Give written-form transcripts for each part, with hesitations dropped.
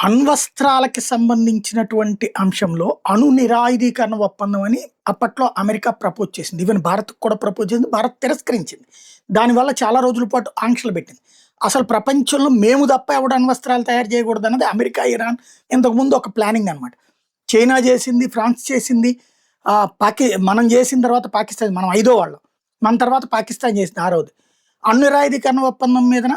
అణ్వస్త్రాలకి సంబంధించినటువంటి అంశంలో అణు నిరాయుధీకరణ ఒప్పందం అని అప్పట్లో అమెరికా ప్రపోజ్ చేసింది. ఈవెన్ భారత్‌కి కూడా ప్రపోజ్ చేసింది. భారత్ తిరస్కరించింది. దానివల్ల చాలా రోజుల పాటు ఆంక్షలు పెట్టింది. అసలు ప్రపంచంలో మేము తప్ప ఎవడు అణ్వస్త్రాలు తయారు చేయకూడదన్నది అమెరికా, ఇరాన్ ఇంతకుముందు ఒక ప్లానింగ్ అనమాట. చైనా చేసింది, ఫ్రాన్స్ చేసింది. మనం చేసిన తర్వాత పాకిస్తాన్, మనం ఐదో వాళ్ళం. మన తర్వాత పాకిస్తాన్ చేసింది ఆరోది. అణు నిరాయుధీకరణ ఒప్పందం మీదన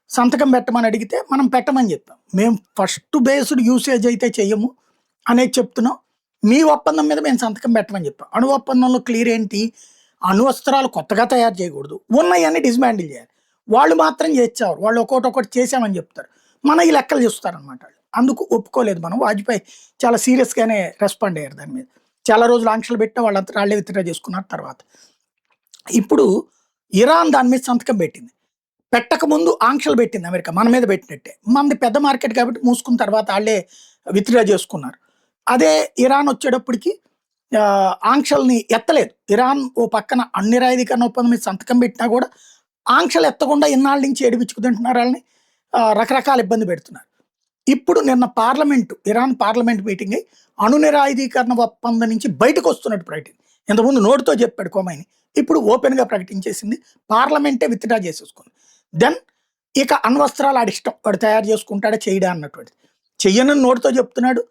సంతకం పెట్టమని అడిగితే మనం పెట్టమని చెప్పాం. మేము ఫస్ట్ బేస్డ్ యూసేజ్ అయితే చెయ్యము అనేది చెప్తున్నాం. మీ ఒప్పందం మీద మేము సంతకం పెట్టమని చెప్పాం. అణు ఒప్పందంలో క్లియర్ ఏంటి? అణు అస్త్రాలు కొత్తగా తయారు చేయకూడదు, ఉన్నవన్నీ డిస్మాండిల్ చేయాలి. వాళ్ళు మాత్రం చేసేవారు. వాళ్ళు ఒక్కొక్కటి చేసామని చెప్తారు. మన ఈ లెక్కలు చూస్తారనమాట. అందుకు ఒప్పుకోలేదు మనం. వాజ్పేయి చాలా సీరియస్గానే రెస్పాండ్ అయ్యారు దాని మీద. చాలా రోజులు ఆంక్షలు పెట్టినా వాళ్ళంతా వాళ్ళే విత్డ్రా చేసుకున్నారు తర్వాత. ఇప్పుడు ఇరాన్ దాని మీద సంతకం పెట్టింది. పెట్టకముందు ఆంక్షలు పెట్టింది అమెరికా, మన మీద పెట్టినట్టే. మనది పెద్ద మార్కెట్ కాబట్టి మూసుకున్న తర్వాత వాళ్ళే విత్డ్రా చేసుకున్నారు. అదే ఇరాన్ వచ్చేటప్పటికి ఆంక్షల్ని ఎత్తలేదు. ఇరాన్ ఓ పక్కన అన్ని రాయుధీకరణ ఒప్పందం మీద సంతకం పెట్టినా కూడా ఆంక్షలు ఎత్తకుండా ఇన్నాళ్ళ నుంచి ఏడిపించుకుంటున్నారు వాళ్ళని. రకరకాల ఇబ్బంది పెడుతున్నారు. ఇప్పుడు నిన్న ఇరాన్ పార్లమెంట్ మీటింగ్ అయ్యి అణు నిరాయుధీకరణ ఒప్పందం నుంచి బయటకు వస్తున్నట్టు ప్రకటించింది. ఇంతకుముందు నోటితో చెప్పాడు కోమైని, ఇప్పుడు ఓపెన్గా ప్రకటించేసింది. పార్లమెంటే విత్డ్రా చేసేసుకుంది. దెన్ ఇక అణ్వస్త్రాలు ఆడిష్టం, వాడు తయారు చేసుకుంటాడా చేయడా అన్నటువంటిది. చెయ్యనని నోటితో చెప్తున్నాడు,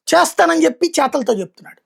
చేస్తానని చెప్పి చేతలతో చెప్తున్నాడు.